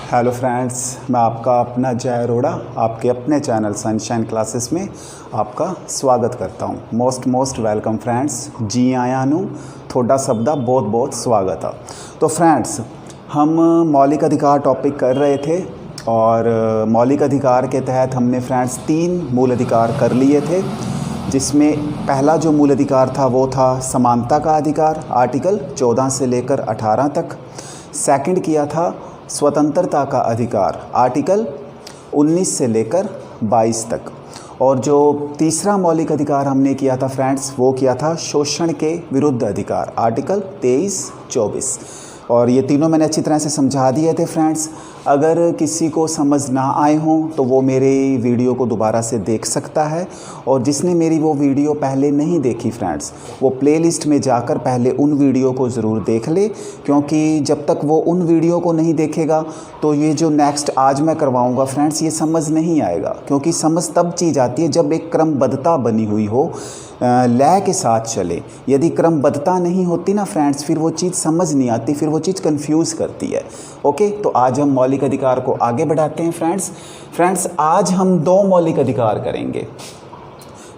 Hello friends, मैं आपका अपना जय अरोड़ा आपके अपने चैनल सनशाइन क्लासेस में आपका स्वागत करता हूँ। Most welcome friends. जी आया नू थोड़ा शब्दा बहुत बहुत स्वागत है। तो फ्रेंड्स, हम मौलिक अधिकार टॉपिक कर रहे थे और मौलिक अधिकार के तहत हमने फ्रेंड्स 3 मूल अधिकार कर लिए थे, जिसमें पहला जो मूल अधिकार था वो था समानता का अधिकार, आर्टिकल 14 से लेकर 18 तक। सेकंड किया था स्वतंत्रता का अधिकार, आर्टिकल 19 से लेकर 22 तक। और जो तीसरा मौलिक अधिकार हमने किया था फ्रेंड्स, वो किया था शोषण के विरुद्ध अधिकार, आर्टिकल 23-24। और ये तीनों मैंने अच्छी तरह से समझा दिए थे फ्रेंड्स। अगर किसी को समझ ना आए हों तो वो मेरे वीडियो को दोबारा से देख सकता है, और जिसने मेरी वो वीडियो पहले नहीं देखी फ्रेंड्स, वो प्लेलिस्ट में जाकर पहले उन वीडियो को ज़रूर देख ले, क्योंकि जब तक वो उन वीडियो को नहीं देखेगा तो ये जो नेक्स्ट आज मैं करवाऊँगा फ्रेंड्स, ये समझ नहीं आएगा। क्योंकि समझ तब चीज़ आती है जब एक क्रमबद्धता बनी हुई हो, लय के साथ चले। यदि क्रमबद्धता नहीं होती ना फ्रेंड्स, फिर वो चीज़ समझ नहीं आती, फिर वो चीज़ कंफ्यूज करती है। ओके, तो आज हम मौलिक अधिकार को आगे बढ़ाते हैं फ्रेंड्स। आज हम 2 मौलिक अधिकार करेंगे।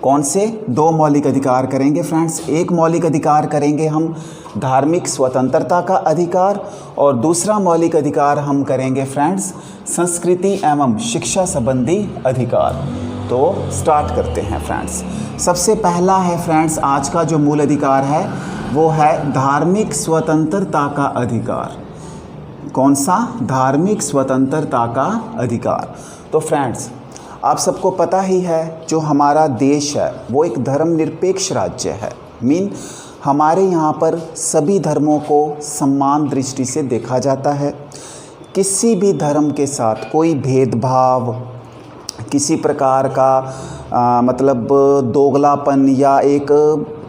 कौन से 2 मौलिक अधिकार करेंगे फ्रेंड्स? एक मौलिक अधिकार करेंगे हम धार्मिक स्वतंत्रता का अधिकार, और दूसरा मौलिक अधिकार हम करेंगे फ्रेंड्स संस्कृति एवं शिक्षा संबंधी अधिकार। तो स्टार्ट करते हैं फ्रेंड्स। सबसे पहला है फ्रेंड्स, आज का जो मूल अधिकार है वो है धार्मिक स्वतंत्रता का अधिकार। कौन सा? धार्मिक स्वतंत्रता का अधिकार। तो फ्रेंड्स, आप सबको पता ही है जो हमारा देश है वो एक धर्मनिरपेक्ष राज्य है। हमारे यहाँ पर सभी धर्मों को समान दृष्टि से देखा जाता है। किसी भी धर्म के साथ कोई भेदभाव, किसी प्रकार का मतलब दोगलापन या एक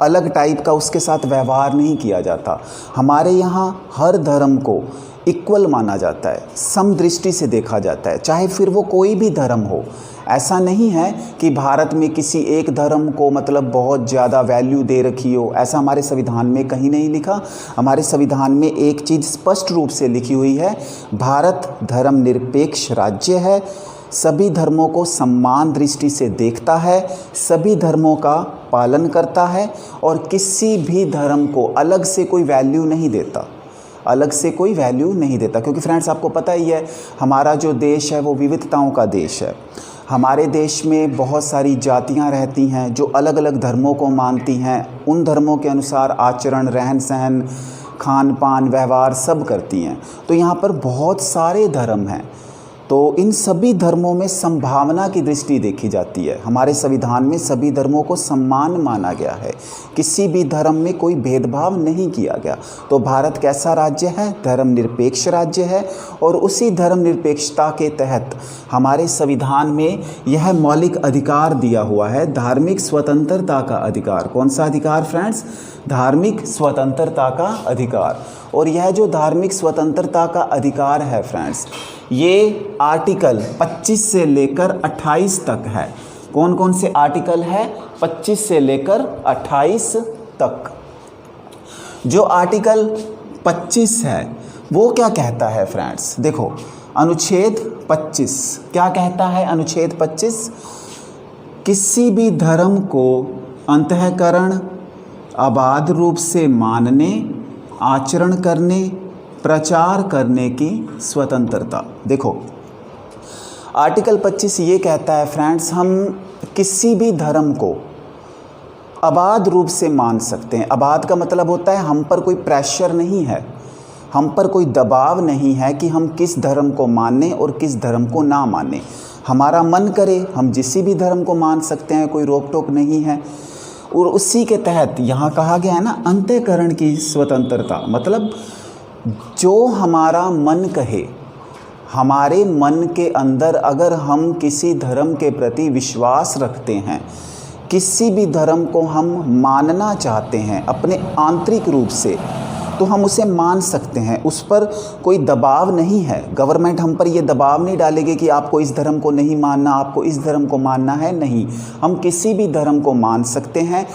अलग टाइप का उसके साथ व्यवहार नहीं किया जाता। हमारे यहाँ हर धर्म को इक्वल माना जाता है, समदृष्टि से देखा जाता है, चाहे फिर वो कोई भी धर्म हो। ऐसा नहीं है कि भारत में किसी एक धर्म को मतलब बहुत ज़्यादा वैल्यू दे रखी हो, ऐसा हमारे संविधान में कहीं नहीं लिखा। हमारे संविधान में एक चीज़ स्पष्ट रूप से लिखी हुई है, भारत धर्मनिरपेक्ष राज्य है, सभी धर्मों को समान दृष्टि से देखता है, सभी धर्मों का पालन करता है, और किसी भी धर्म को अलग से कोई वैल्यू नहीं देता, क्योंकि फ्रेंड्स आपको पता ही है हमारा जो देश है वो विविधताओं का देश है। हमारे देश में बहुत सारी जातियां रहती हैं जो अलग अलग धर्मों को मानती हैं, उन धर्मों के अनुसार आचरण, रहन सहन, खान पान, व्यवहार सब करती हैं। तो यहाँ पर बहुत सारे धर्म हैं, तो इन सभी धर्मों में संभावना की दृष्टि देखी जाती है। हमारे संविधान में सभी धर्मों को सम्मान माना गया है, किसी भी धर्म में कोई भेदभाव नहीं किया गया। तो भारत कैसा राज्य है? धर्मनिरपेक्ष राज्य है, और उसी धर्मनिरपेक्षता के तहत हमारे संविधान में यह मौलिक अधिकार दिया हुआ है, धार्मिक स्वतंत्रता का अधिकार। कौन सा अधिकार फ्रेंड्स? धार्मिक स्वतंत्रता का अधिकार। और यह जो धार्मिक स्वतंत्रता का अधिकार है फ्रेंड्स, ये आर्टिकल 25 से लेकर 28 तक है। कौन कौन से आर्टिकल है? 25 से लेकर 28 तक। जो आर्टिकल 25 है वो क्या कहता है फ्रेंड्स? देखो, अनुच्छेद 25 क्या कहता है? अनुच्छेद 25, किसी भी धर्म को अंतःकरण, अबाध रूप से मानने, आचरण करने, प्रचार करने की स्वतंत्रता। देखो, आर्टिकल 25 ये कहता है फ्रेंड्स, हम किसी भी धर्म को अबाध रूप से मान सकते हैं। अबाध का मतलब होता है हम पर कोई प्रेशर नहीं है, हम पर कोई दबाव नहीं है कि हम किस धर्म को माने और किस धर्म को ना माने। हमारा मन करे हम जिस भी धर्म को मान सकते हैं, कोई रोक टोक नहीं है। और उसी के तहत यहाँ कहा गया है ना, अंतःकरण की स्वतंत्रता, मतलब जो हमारा मन कहे, हमारे मन के अंदर अगर हम किसी धर्म के प्रति विश्वास रखते हैं, किसी भी धर्म को हम मानना चाहते हैं अपने आंतरिक रूप से, तो हम उसे मान सकते हैं। उस पर कोई दबाव नहीं है। गवर्नमेंट हम पर ये दबाव नहीं डालेगी कि आपको इस धर्म को नहीं मानना, आपको इस धर्म को मानना है। नहीं, हम किसी भी धर्म को मान सकते हैं,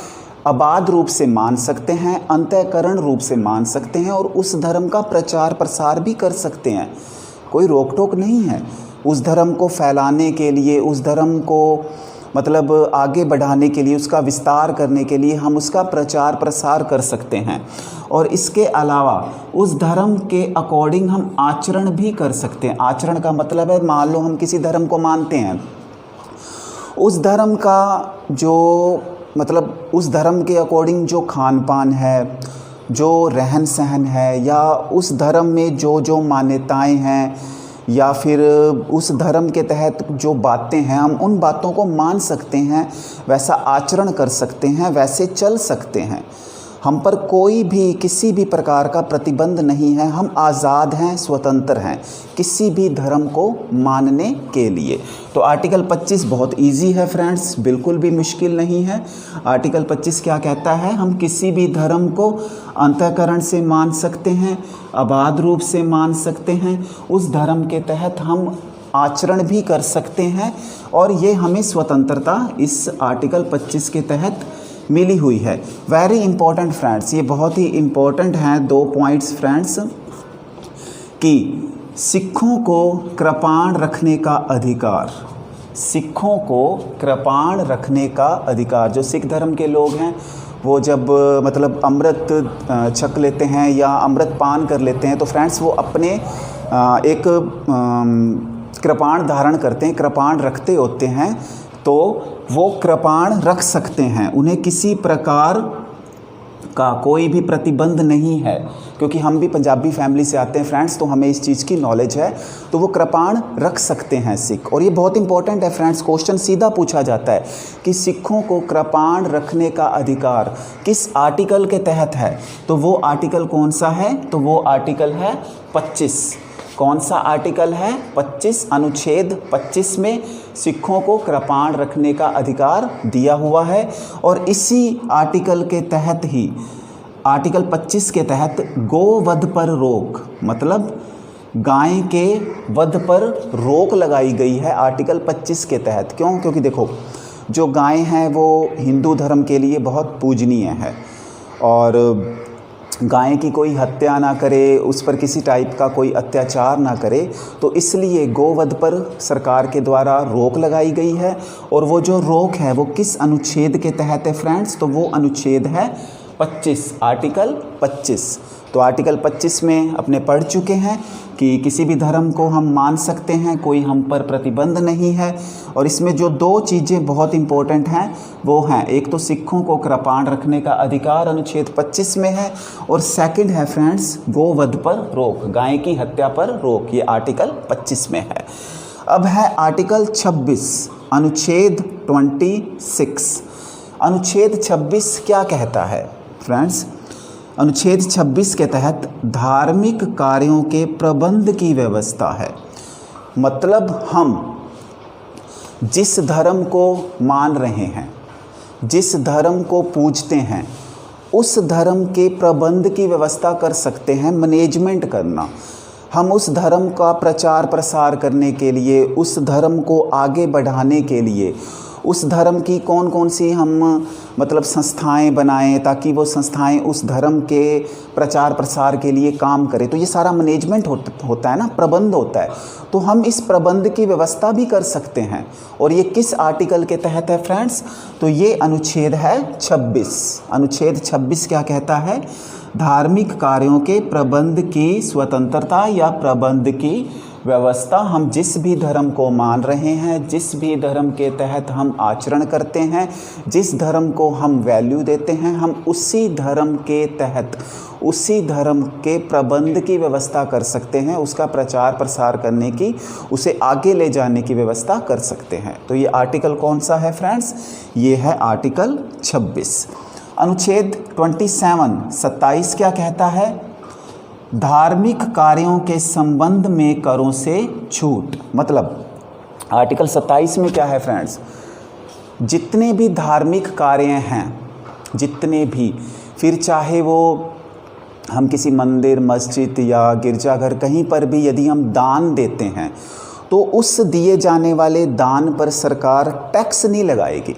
अबाध रूप से मान सकते हैं, अंतःकरण रूप से मान सकते हैं, और उस धर्म का प्रचार प्रसार भी कर सकते हैं। कोई रोक टोक नहीं है। उस धर्म को फैलाने के लिए, उस धर्म को मतलब आगे बढ़ाने के लिए, उसका विस्तार करने के लिए हम उसका प्रचार प्रसार कर सकते हैं। और इसके अलावा उस धर्म के अकॉर्डिंग हम आचरण भी कर सकते हैं। आचरण का मतलब है, मान लो हम किसी धर्म को मानते हैं, उस धर्म का जो मतलब उस धर्म के अकॉर्डिंग जो खान पान है, जो रहन सहन है, या उस धर्म में जो जो मान्यताएं हैं, या फिर उस धर्म के तहत जो बातें हैं, हम उन बातों को मान सकते हैं, वैसा आचरण कर सकते हैं, वैसे चल सकते हैं। हम पर कोई भी किसी भी प्रकार का प्रतिबंध नहीं है। हम आज़ाद हैं, स्वतंत्र हैं किसी भी धर्म को मानने के लिए। तो आर्टिकल 25 बहुत इजी है फ्रेंड्स, बिल्कुल भी मुश्किल नहीं है। आर्टिकल 25 क्या कहता है? हम किसी भी धर्म को अंतःकरण से मान सकते हैं, अबाध रूप से मान सकते हैं, उस धर्म के तहत हम आचरण भी कर सकते हैं, और ये हमें स्वतंत्रता इस आर्टिकल 25 के तहत मिली हुई है। वेरी इंपॉर्टेंट फ्रेंड्स, ये बहुत ही इंपॉर्टेंट हैं 2 पॉइंट्स फ्रेंड्स, कि सिखों को कृपाण रखने का अधिकार, सिखों को कृपाण रखने का अधिकार। जो सिख धर्म के लोग हैं वो जब मतलब अमृत छक लेते हैं या अमृत पान कर लेते हैं, तो फ्रेंड्स वो अपने एक कृपाण धारण करते हैं, कृपाण रखते होते हैं, तो वो कृपाण रख सकते हैं। उन्हें किसी प्रकार का कोई भी प्रतिबंध नहीं है, क्योंकि हम भी पंजाबी फैमिली से आते हैं फ्रेंड्स, तो हमें इस चीज़ की नॉलेज है। तो वो कृपाण रख सकते हैं सिख। और ये बहुत इंपॉर्टेंट है फ्रेंड्स, क्वेश्चन सीधा पूछा जाता है कि सिखों को कृपाण रखने का अधिकार किस आर्टिकल के तहत है? तो वो आर्टिकल कौन सा है? तो वो आर्टिकल है 25। कौन सा आर्टिकल है? 25। अनुच्छेद 25 में सिखों को कृपाण रखने का अधिकार दिया हुआ है। और इसी आर्टिकल के तहत ही, आर्टिकल 25 के तहत गोवध पर रोक, मतलब गाय के वध पर रोक लगाई गई है आर्टिकल 25 के तहत। क्यों? क्योंकि देखो, जो गाय हैं वो हिंदू धर्म के लिए बहुत पूजनीय है, और गाय की कोई हत्या ना करे, उस पर किसी टाइप का कोई अत्याचार ना करे, तो इसलिए गोवध पर सरकार के द्वारा रोक लगाई गई है। और वो जो रोक है वो किस अनुच्छेद के तहत है फ्रेंड्स? तो वो अनुच्छेद है 25, आर्टिकल 25। तो आर्टिकल 25 में अपने पढ़ चुके हैं कि किसी भी धर्म को हम मान सकते हैं, कोई हम पर प्रतिबंध नहीं है। और इसमें जो 2 चीज़ें बहुत इंपॉर्टेंट हैं वो हैं, एक तो सिखों को कृपाण रखने का अधिकार अनुच्छेद 25 में है, और सेकंड है फ्रेंड्स गोवध पर रोक, गाय की हत्या पर रोक, ये आर्टिकल 25 में है। अब है आर्टिकल 26, अनुच्छेद 26। अनुच्छेद 26 क्या कहता है फ्रेंड्स? अनुच्छेद 26 के तहत धार्मिक कार्यों के प्रबंध की व्यवस्था है। मतलब हम जिस धर्म को मान रहे हैं, जिस धर्म को पूजते हैं, उस धर्म के प्रबंध की व्यवस्था कर सकते हैं, मैनेजमेंट करना। हम उस धर्म का प्रचार प्रसार करने के लिए, उस धर्म को आगे बढ़ाने के लिए, उस धर्म की कौन कौन सी हम मतलब संस्थाएं बनाएं, ताकि वो संस्थाएं उस धर्म के प्रचार प्रसार के लिए काम करें। तो ये सारा मैनेजमेंट होता है ना, प्रबंध होता है। तो हम इस प्रबंध की व्यवस्था भी कर सकते हैं। और ये किस आर्टिकल के तहत है फ्रेंड्स? तो ये अनुच्छेद है 26। अनुच्छेद 26 क्या कहता है? धार्मिक कार्यों के प्रबंध की स्वतंत्रता या प्रबंध की व्यवस्था। हम जिस भी धर्म को मान रहे हैं, जिस भी धर्म के तहत हम आचरण करते हैं, जिस धर्म को हम वैल्यू देते हैं, हम उसी धर्म के तहत, उसी धर्म के प्रबंध की व्यवस्था कर सकते हैं, उसका प्रचार प्रसार करने की, उसे आगे ले जाने की व्यवस्था कर सकते हैं। तो ये आर्टिकल कौन सा है फ्रेंड्स? ये है आर्टिकल 26। अनुच्छेद 27 क्या कहता है? धार्मिक कार्यों के संबंध में करों से छूट। मतलब आर्टिकल 27 में क्या है फ्रेंड्स? जितने भी धार्मिक कार्य हैं, जितने भी, फिर चाहे वो हम किसी मंदिर, मस्जिद या गिरजाघर, कहीं पर भी यदि हम दान देते हैं, तो उस दिए जाने वाले दान पर सरकार टैक्स नहीं लगाएगी।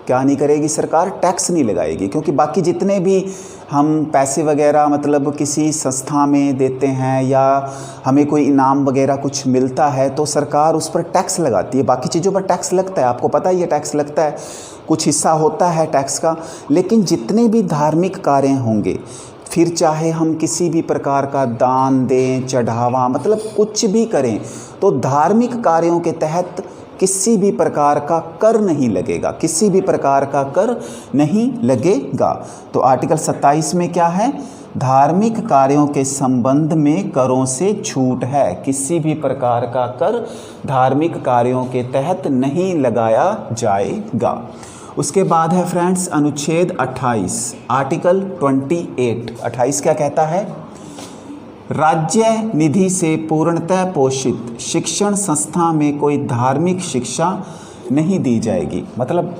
क्या नहीं करेगी सरकार, टैक्स नहीं लगाएगी। क्योंकि बाकी जितने भी हम पैसे वगैरह मतलब किसी संस्था में देते हैं या हमें कोई इनाम वगैरह कुछ मिलता है तो सरकार उस पर टैक्स लगाती है। बाकी चीज़ों पर टैक्स लगता है, आपको पता ही है टैक्स लगता है, कुछ हिस्सा होता है टैक्स का। लेकिन जितने भी धार्मिक कार्य होंगे, फिर चाहे हम किसी भी प्रकार का दान दें, चढ़ावा, मतलब कुछ भी करें, तो धार्मिक कार्यों के तहत किसी भी प्रकार का कर नहीं लगेगा, किसी भी प्रकार का कर नहीं लगेगा। तो आर्टिकल 27 में क्या है, धार्मिक कार्यों के संबंध में करों से छूट है। किसी भी प्रकार का कर धार्मिक कार्यों के तहत नहीं लगाया जाएगा। उसके बाद है फ्रेंड्स अनुच्छेद 28, आर्टिकल 28 क्या कहता है, राज्य निधि से पूर्णतः पोषित शिक्षण संस्था में कोई धार्मिक शिक्षा नहीं दी जाएगी। मतलब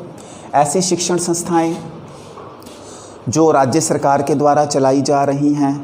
ऐसी शिक्षण संस्थाएं जो राज्य सरकार के द्वारा चलाई जा रही हैं,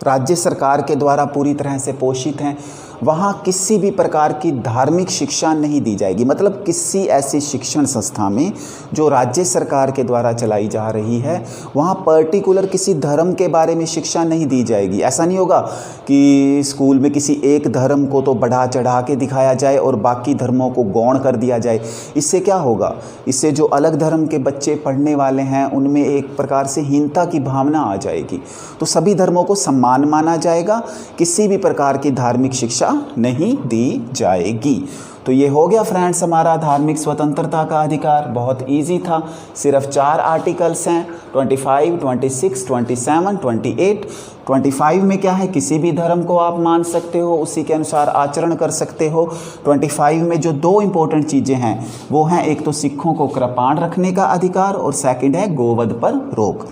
राज्य सरकार के द्वारा पूरी तरह से पोषित हैं, वहाँ किसी भी प्रकार की धार्मिक शिक्षा नहीं दी जाएगी। मतलब किसी ऐसी शिक्षण संस्था में जो राज्य सरकार के द्वारा चलाई जा रही है, वहाँ पर्टिकुलर किसी धर्म के बारे में शिक्षा नहीं दी जाएगी। ऐसा नहीं होगा कि स्कूल में किसी एक धर्म को तो बढ़ा चढ़ा के दिखाया जाए और बाकी धर्मों को गौण कर दिया जाए। इससे क्या होगा, इससे जो अलग धर्म के बच्चे पढ़ने वाले हैं उनमें एक प्रकार से हीनता की भावना आ जाएगी। तो सभी धर्मों को सम्मान माना जाएगा, किसी भी प्रकार की धार्मिक शिक्षा नहीं दी जाएगी। तो ये हो गया फ्रेंड्स हमारा धार्मिक स्वतंत्रता का अधिकार। बहुत इजी था, सिर्फ 4 आर्टिकल्स हैं, 25, 26, 27, 28। 25 में क्या है, किसी भी धर्म को आप मान सकते हो, उसी के अनुसार आचरण कर सकते हो। 25 में जो 2 इंपॉर्टेंट चीज़ें हैं वो हैं, एक तो सिखों को कृपाण रखने का अधिकार और सेकंड है गोवध पर रोक।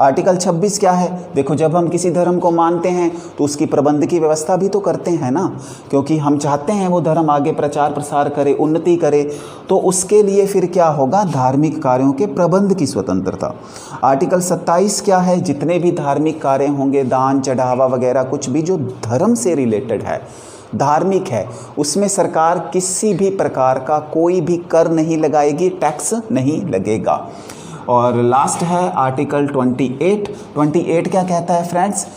आर्टिकल 26 क्या है, देखो जब हम किसी धर्म को मानते हैं तो उसकी प्रबंध की व्यवस्था भी तो करते हैं ना, क्योंकि हम चाहते हैं वो धर्म आगे प्रचार प्रसार करे, उन्नति करे। तो उसके लिए फिर क्या होगा, धार्मिक कार्यों के प्रबंध की स्वतंत्रता। आर्टिकल 27 क्या है, जितने भी धार्मिक कार्य होंगे, दान चढ़ावा वगैरह कुछ भी जो धर्म से रिलेटेड है, धार्मिक है, उसमें सरकार किसी भी प्रकार का कोई भी कर नहीं लगाएगी, टैक्स नहीं लगेगा। और लास्ट है आर्टिकल 28 क्या कहता है फ्रेंड्स,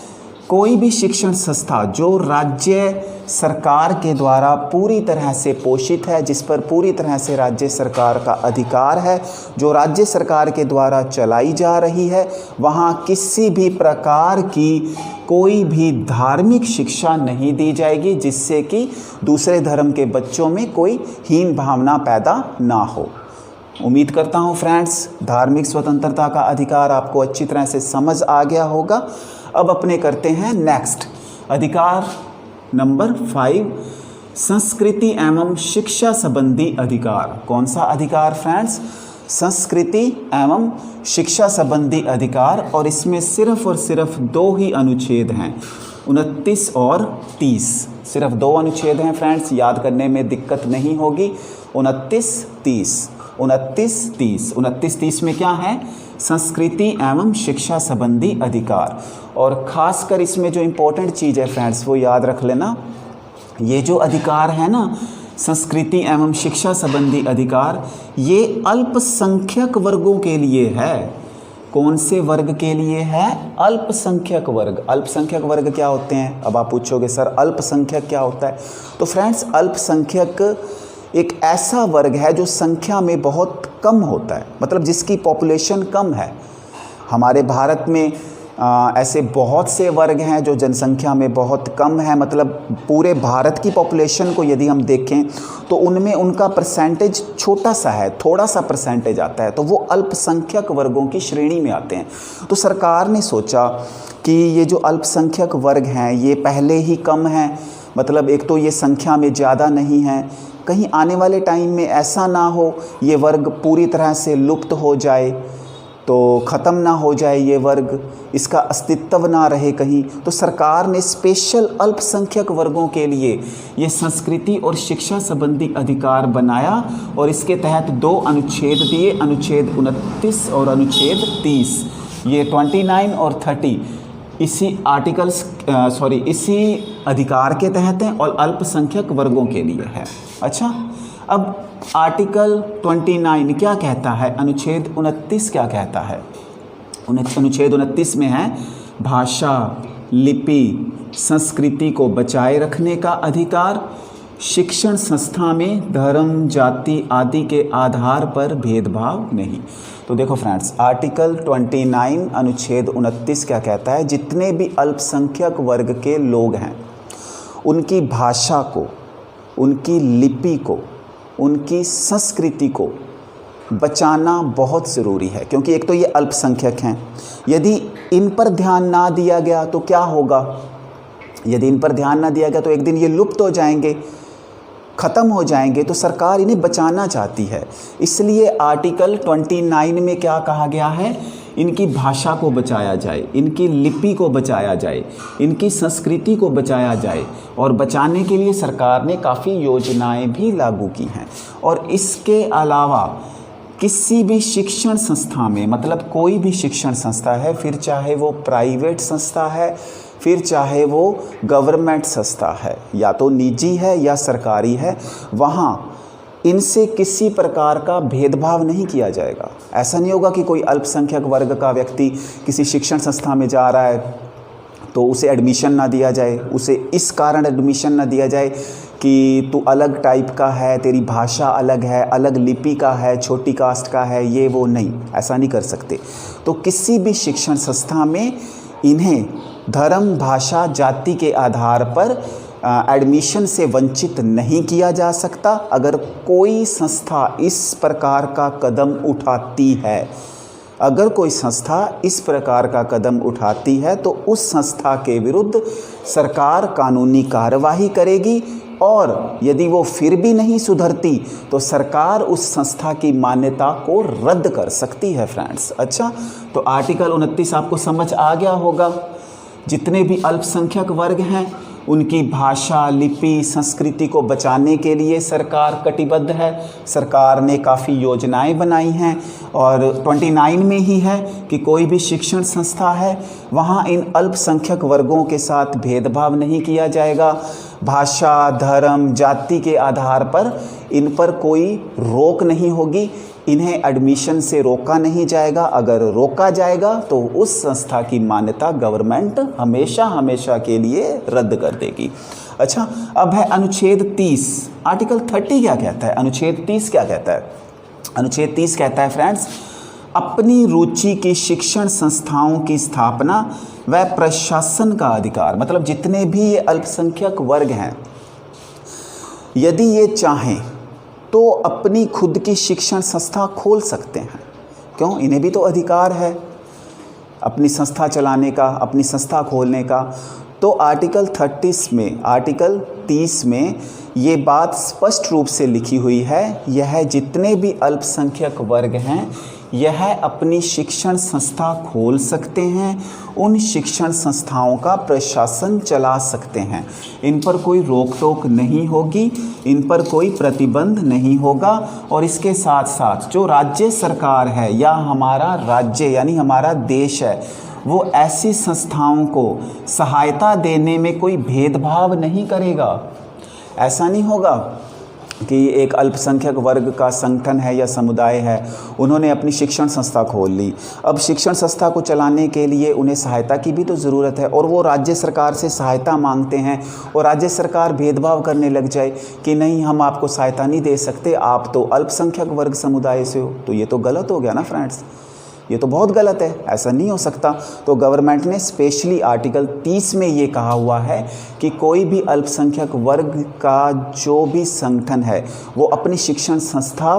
कोई भी शिक्षण संस्था जो राज्य सरकार के द्वारा पूरी तरह से पोषित है, जिस पर पूरी तरह से राज्य सरकार का अधिकार है, जो राज्य सरकार के द्वारा चलाई जा रही है, वहाँ किसी भी प्रकार की कोई भी धार्मिक शिक्षा नहीं दी जाएगी जिससे कि दूसरे धर्म के बच्चों में कोई हीन भावना पैदा ना हो। उम्मीद करता हूँ फ्रेंड्स धार्मिक स्वतंत्रता का अधिकार आपको अच्छी तरह से समझ आ गया होगा। अब अपने करते हैं नेक्स्ट अधिकार नंबर 5, संस्कृति एवं शिक्षा संबंधी अधिकार। कौन सा अधिकार फ्रेंड्स, संस्कृति एवं शिक्षा संबंधी अधिकार। और इसमें सिर्फ और सिर्फ 2 ही अनुच्छेद हैं, 29 और 30। सिर्फ 2 अनुच्छेद हैं फ्रेंड्स, याद करने में दिक्कत नहीं होगी। 29, 30 में क्या है, संस्कृति एवं शिक्षा संबंधी अधिकार। और ख़ासकर इसमें जो इम्पोर्टेंट चीज़ है फ्रेंड्स वो याद रख लेना, ये जो अधिकार है ना, संस्कृति एवं शिक्षा संबंधी अधिकार, ये अल्पसंख्यक वर्गों के लिए है। कौन से वर्ग के लिए है, अल्पसंख्यक वर्ग। अल्पसंख्यक वर्ग क्या होते हैं, अब आप पूछोगे सर अल्पसंख्यक क्या होता है। तो फ्रेंड्स अल्पसंख्यक एक ऐसा वर्ग है जो संख्या में बहुत कम होता है, मतलब जिसकी पॉपुलेशन कम है। हमारे भारत में ऐसे बहुत से वर्ग हैं जो जनसंख्या में बहुत कम है, मतलब पूरे भारत की पॉपुलेशन को यदि हम देखें तो उनमें उनका परसेंटेज छोटा सा है, थोड़ा सा परसेंटेज आता है, तो वो अल्पसंख्यक वर्गों की श्रेणी में आते हैं। तो सरकार ने सोचा कि ये जो अल्पसंख्यक वर्ग हैं ये पहले ही कम हैं, मतलब एक तो ये संख्या में ज़्यादा नहीं है, कहीं आने वाले टाइम में ऐसा ना हो ये वर्ग पूरी तरह से लुप्त हो जाए, तो ख़त्म ना हो जाए ये वर्ग, इसका अस्तित्व ना रहे कहीं। तो सरकार ने स्पेशल अल्पसंख्यक वर्गों के लिए ये संस्कृति और शिक्षा संबंधी अधिकार बनाया और इसके तहत 2 अनुच्छेद दिए, अनुच्छेद 29 और अनुच्छेद 30। ये 29 और 30 इसी इसी अधिकार के तहत हैं और अल्पसंख्यक वर्गों के लिए है। अच्छा, अब आर्टिकल 29 क्या कहता है, अनुच्छेद 29 क्या कहता है? अनुच्छेद 29 में है भाषा, लिपि, संस्कृति को बचाए रखने का अधिकार, शिक्षण संस्था में धर्म, जाति आदि के आधार पर भेदभाव नहीं। तो देखो फ्रेंड्स, आर्टिकल 29 अनुच्छेद 29 क्या कहता है? जितने भी अल्पसंख्यक वर्ग के लोग हैं उनकी भाषा को, उनकी लिपि को, उनकी संस्कृति को बचाना बहुत ज़रूरी है, क्योंकि एक तो ये अल्पसंख्यक हैं। यदि इन पर ध्यान ना दिया गया तो क्या होगा? यदि इन पर ध्यान ना दिया गया तो एक दिन ये लुप्त हो जाएंगे, ख़त्म हो जाएंगे। तो सरकार इन्हें बचाना चाहती है, इसलिए आर्टिकल 29 में क्या कहा गया है? इनकी भाषा को बचाया जाए, इनकी लिपि को बचाया जाए, इनकी संस्कृति को बचाया जाए। और बचाने के लिए सरकार ने काफ़ी योजनाएं भी लागू की हैं। और इसके अलावा किसी भी शिक्षण संस्था में, मतलब कोई भी शिक्षण संस्था है, फिर चाहे वो प्राइवेट संस्था है, फिर चाहे वो गवर्नमेंट संस्था है, या तो निजी है या सरकारी है, वहाँ इनसे किसी प्रकार का भेदभाव नहीं किया जाएगा। ऐसा नहीं होगा कि कोई अल्पसंख्यक वर्ग का व्यक्ति किसी शिक्षण संस्था में जा रहा है तो उसे एडमिशन ना दिया जाए, उसे इस कारण एडमिशन ना दिया जाए कि तू अलग टाइप का है, तेरी भाषा अलग है, अलग लिपि का है, छोटी कास्ट का है, ये वो नहीं, ऐसा नहीं कर सकते। तो किसी भी शिक्षण संस्था में इन्हें धर्म, भाषा, जाति के आधार पर एडमिशन से वंचित नहीं किया जा सकता। अगर कोई संस्था इस प्रकार का कदम उठाती है, अगर कोई संस्था इस प्रकार का कदम उठाती है तो उस संस्था के विरुद्ध सरकार कानूनी कार्यवाही करेगी। और यदि वो फिर भी नहीं सुधरती तो सरकार उस संस्था की मान्यता को रद्द कर सकती है फ्रेंड्स। अच्छा, तो आर्टिकल 29 आपको समझ आ गया होगा। जितने भी अल्पसंख्यक वर्ग हैं उनकी भाषा, लिपि, संस्कृति को बचाने के लिए सरकार कटिबद्ध है। सरकार ने काफ़ी योजनाएं बनाई हैं और 29 में ही है कि कोई भी शिक्षण संस्था है वहाँ इन अल्पसंख्यक वर्गों के साथ भेदभाव नहीं किया जाएगा। भाषा, धर्म, जाति के आधार पर इन पर कोई रोक नहीं होगी, इन्हें एडमिशन से रोका नहीं जाएगा। अगर रोका जाएगा तो उस संस्था की मान्यता गवर्नमेंट हमेशा हमेशा के लिए रद्द कर देगी। अच्छा, अब है अनुच्छेद 30। आर्टिकल 30 क्या कहता है? अनुच्छेद 30 क्या कहता है? अनुच्छेद 30 कहता है फ्रेंड्स, अपनी रुचि की शिक्षण संस्थाओं की स्थापना व प्रशासन का अधिकार। मतलब जितने भी ये अल्पसंख्यक वर्ग हैं, यदि ये चाहें तो अपनी खुद की शिक्षण संस्था खोल सकते हैं। क्यों? इन्हें भी तो अधिकार है अपनी संस्था चलाने का, अपनी संस्था खोलने का। तो आर्टिकल 30 में ये बात स्पष्ट रूप से लिखी हुई है, यह जितने भी अल्पसंख्यक वर्ग हैं यह अपनी शिक्षण संस्था खोल सकते हैं, उन शिक्षण संस्थाओं का प्रशासन चला सकते हैं। इन पर कोई रोक टोक नहीं होगी, इन पर कोई प्रतिबंध नहीं होगा। और इसके साथ साथ जो राज्य सरकार है या हमारा राज्य यानी हमारा देश है, वो ऐसी संस्थाओं को सहायता देने में कोई भेदभाव नहीं करेगा। ऐसा नहीं होगा कि एक अल्पसंख्यक वर्ग का संगठन है या समुदाय है, उन्होंने अपनी शिक्षण संस्था खोल ली। अब शिक्षण संस्था को चलाने के लिए उन्हें सहायता की भी तो ज़रूरत है और वो राज्य सरकार से सहायता मांगते हैं और राज्य सरकार भेदभाव करने लग जाए कि नहीं, हम आपको सहायता नहीं दे सकते, आप तो अल्पसंख्यक वर्ग समुदाय से हो। तो ये तो गलत हो गया ना फ्रेंड्स, ये तो बहुत गलत है, ऐसा नहीं हो सकता। तो गवर्नमेंट ने स्पेशली आर्टिकल 30 में ये कहा हुआ है कि कोई भी अल्पसंख्यक वर्ग का जो भी संगठन है वो अपनी शिक्षण संस्था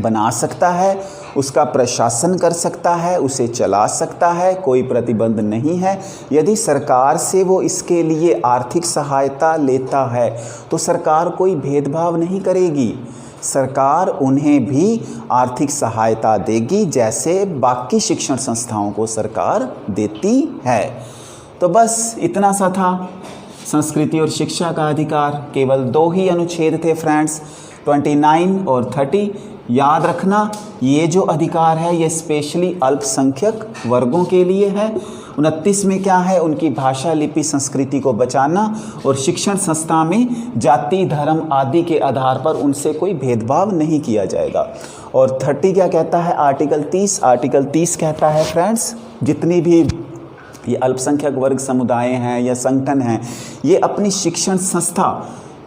बना सकता है, उसका प्रशासन कर सकता है, उसे चला सकता है, कोई प्रतिबंध नहीं है। यदि सरकार से वो इसके लिए आर्थिक सहायता लेता है तो सरकार कोई भेदभाव नहीं करेगी, सरकार उन्हें भी आर्थिक सहायता देगी जैसे बाकी शिक्षण संस्थाओं को सरकार देती है। तो बस इतना सा था संस्कृति और शिक्षा का अधिकार। केवल 2 ही अनुच्छेद थे फ्रेंड्स, 29 और 30। याद रखना ये जो अधिकार है ये स्पेशली अल्पसंख्यक वर्गों के लिए है। 29 में क्या है, उनकी भाषा, लिपि, संस्कृति को बचाना और शिक्षण संस्था में जाति, धर्म आदि के आधार पर उनसे कोई भेदभाव नहीं किया जाएगा। और 30 क्या कहता है, आर्टिकल 30 कहता है फ्रेंड्स, जितनी भी ये अल्पसंख्यक वर्ग समुदाय हैं या संगठन हैं, ये अपनी शिक्षण संस्था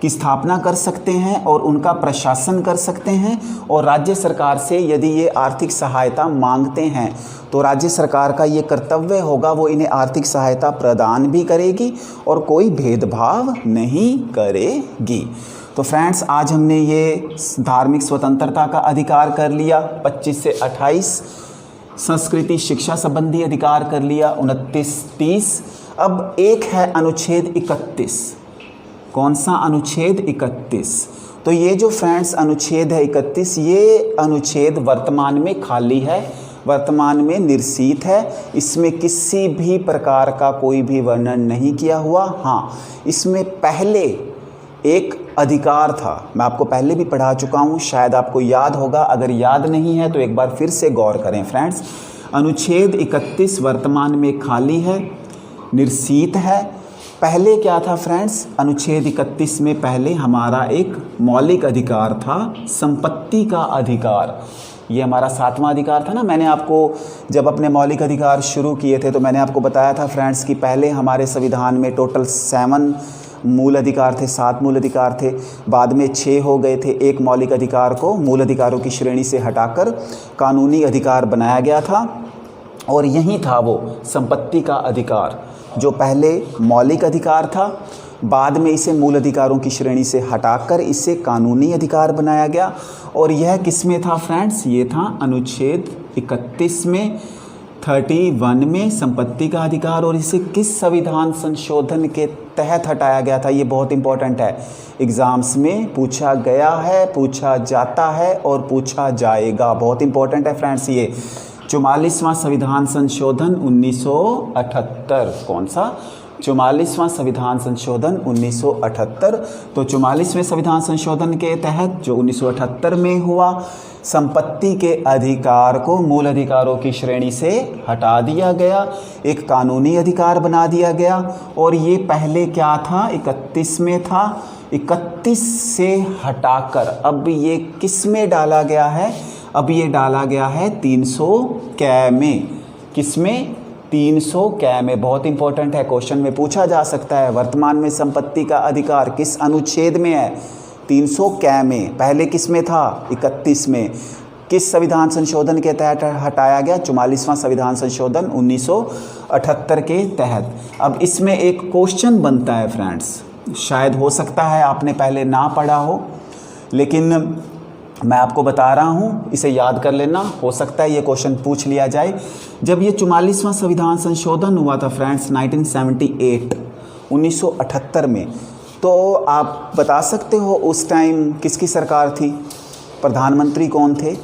की स्थापना कर सकते हैं और उनका प्रशासन कर सकते हैं। और राज्य सरकार से यदि ये आर्थिक सहायता मांगते हैं तो राज्य सरकार का ये कर्तव्य होगा, वो इन्हें आर्थिक सहायता प्रदान भी करेगी और कोई भेदभाव नहीं करेगी। तो फ्रेंड्स, आज हमने ये धार्मिक स्वतंत्रता का अधिकार कर लिया 25 से 28, संस्कृति शिक्षा संबंधी अधिकार कर लिया 29, 30। अब एक है अनुच्छेद 31। कौन सा अनुच्छेद 31? तो ये जो फ्रेंड्स अनुच्छेद है 31, ये अनुच्छेद वर्तमान में खाली है, वर्तमान में निर्सीत है। इसमें किसी भी प्रकार का कोई भी वर्णन नहीं किया हुआ। हाँ, इसमें पहले एक अधिकार था, मैं आपको पहले भी पढ़ा चुका हूँ, शायद आपको याद होगा। अगर याद नहीं है तो एक बार फिर से गौर करें फ्रेंड्स। अनुच्छेद 31 वर्तमान में खाली है, निर्सीत है। पहले क्या था फ्रेंड्स, अनुच्छेद 31 में पहले हमारा एक मौलिक अधिकार था, संपत्ति का अधिकार। ये हमारा 7वां अधिकार था ना। मैंने आपको जब अपने मौलिक अधिकार शुरू किए थे तो मैंने आपको बताया था फ्रेंड्स कि पहले हमारे संविधान में टोटल 7 मूल अधिकार थे, 7 मूल अधिकार थे, बाद में 6 हो गए थे। एक मौलिक अधिकार को मूल अधिकारों की श्रेणी से हटाकर कानूनी अधिकार बनाया गया था और यही था वो संपत्ति का अधिकार, जो पहले मौलिक अधिकार था, बाद में इसे मूल अधिकारों की श्रेणी से हटाकर इसे कानूनी अधिकार बनाया गया। और यह किस में था फ्रेंड्स, ये था अनुच्छेद 31 में, 31 में संपत्ति का अधिकार। और इसे किस संविधान संशोधन के तहत हटाया गया था, ये बहुत इंपॉर्टेंट है, एग्ज़ाम्स में पूछा गया है, पूछा जाता है और पूछा जाएगा। बहुत इंपॉर्टेंट है फ्रेंड्स ये 44वां संविधान संशोधन 1978। कौन सा? 44वां संविधान संशोधन 1978। तो 44वें संविधान संशोधन के तहत जो 1978 में हुआ, संपत्ति के अधिकार को मूल अधिकारों की श्रेणी से हटा दिया गया, एक कानूनी अधिकार बना दिया गया। और ये पहले क्या था, 31 में था, 31 से हटाकर अब ये किस में डाला गया है, अब ये डाला गया है 300 कै में। किस में? 300 कै में। बहुत इंपॉर्टेंट है, क्वेश्चन में पूछा जा सकता है, वर्तमान में संपत्ति का अधिकार किस अनुच्छेद में है? 300 कै में। पहले किस में था? 31 में। किस संविधान संशोधन के तहत हटाया गया? 44वां संविधान संशोधन 1978 के तहत। अब इसमें एक क्वेश्चन बनता है फ्रेंड्स, शायद हो सकता है आपने पहले ना पढ़ा हो, लेकिन मैं आपको बता रहा हूँ, इसे याद कर लेना, हो सकता है ये क्वेश्चन पूछ लिया जाए। जब ये 44वां संविधान संशोधन हुआ था फ्रेंड्स 1978 में, तो आप बता सकते हो उस टाइम किसकी सरकार थी, प्रधानमंत्री कौन थे?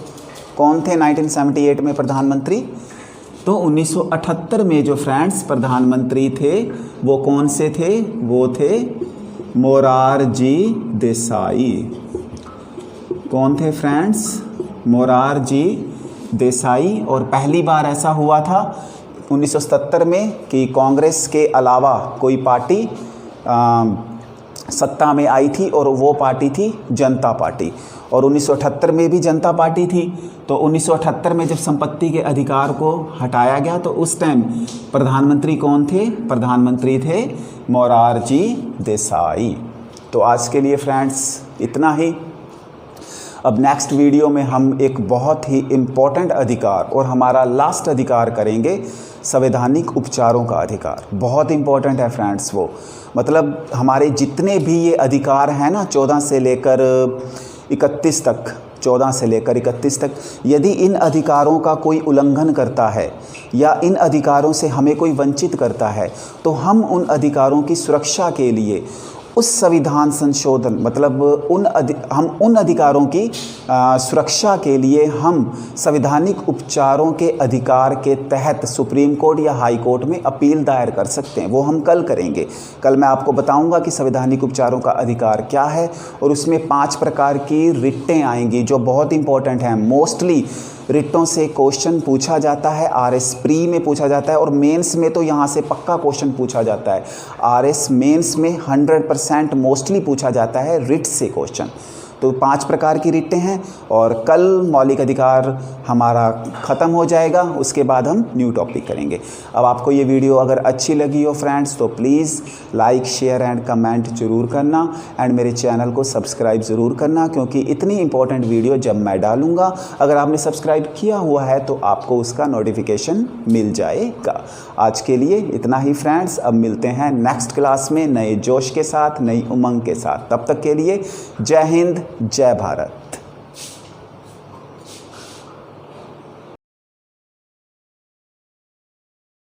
1978 में प्रधानमंत्री? तो 1978 में जो फ्रेंड्स प्रधानमंत्री थे वो कौन से थे? वो थे मोरारजी देसाई। कौन थे फ्रेंड्स? मोरारजी देसाई। और पहली बार ऐसा हुआ था 1977 में कि कांग्रेस के अलावा कोई पार्टी सत्ता में आई थी और वो पार्टी थी जनता पार्टी। और 1978 में भी जनता पार्टी थी। तो 1978 में जब संपत्ति के अधिकार को हटाया गया तो उस टाइम प्रधानमंत्री कौन थे? प्रधानमंत्री थे मोरारजी देसाई। तो आज के लिए फ्रेंड्स इतना ही। अब नेक्स्ट वीडियो में हम एक बहुत ही इम्पोर्टेंट अधिकार और हमारा लास्ट अधिकार करेंगे, संवैधानिक उपचारों का अधिकार। बहुत इम्पोर्टेंट है फ्रेंड्स वो, मतलब हमारे जितने भी ये अधिकार हैं ना 14 से लेकर 31 तक, 14 से लेकर 31 तक, यदि इन अधिकारों का कोई उल्लंघन करता है या इन अधिकारों से हमें कोई वंचित करता है तो हम उन अधिकारों की सुरक्षा के लिए उस संविधान संशोधन मतलब हम उन अधिकारों की सुरक्षा के लिए हम संवैधानिक उपचारों के अधिकार के तहत सुप्रीम कोर्ट या हाई कोर्ट में अपील दायर कर सकते हैं। वो हम कल करेंगे। कल मैं आपको बताऊंगा कि संवैधानिक उपचारों का अधिकार क्या है और उसमें 5 प्रकार की रिटें आएंगी जो बहुत इंपॉर्टेंट हैं। मोस्टली रिटों से क्वेश्चन पूछा जाता है, आरएस प्री में पूछा जाता है और मेंस में तो यहाँ से पक्का क्वेश्चन पूछा जाता है। आरएस मेंस में 100% मोस्टली पूछा जाता है रिट से क्वेश्चन। तो 5 प्रकार की रिटें हैं और कल मौलिक अधिकार हमारा ख़त्म हो जाएगा, उसके बाद हम न्यू टॉपिक करेंगे। अब आपको ये वीडियो अगर अच्छी लगी हो फ्रेंड्स तो please like share and comment ज़रूर करना एंड मेरे चैनल को सब्सक्राइब ज़रूर करना, क्योंकि इतनी इंपॉर्टेंट वीडियो जब मैं डालूँगा अगर आपने सब्सक्राइब किया हुआ है तो आपको उसका नोटिफिकेशन मिल जाएगा। आज के लिए इतना ही फ्रेंड्स, अब मिलते हैं नेक्स्ट क्लास में नए जोश के साथ, नई उमंग के साथ। तब तक के लिए जय हिंद, जय भारत।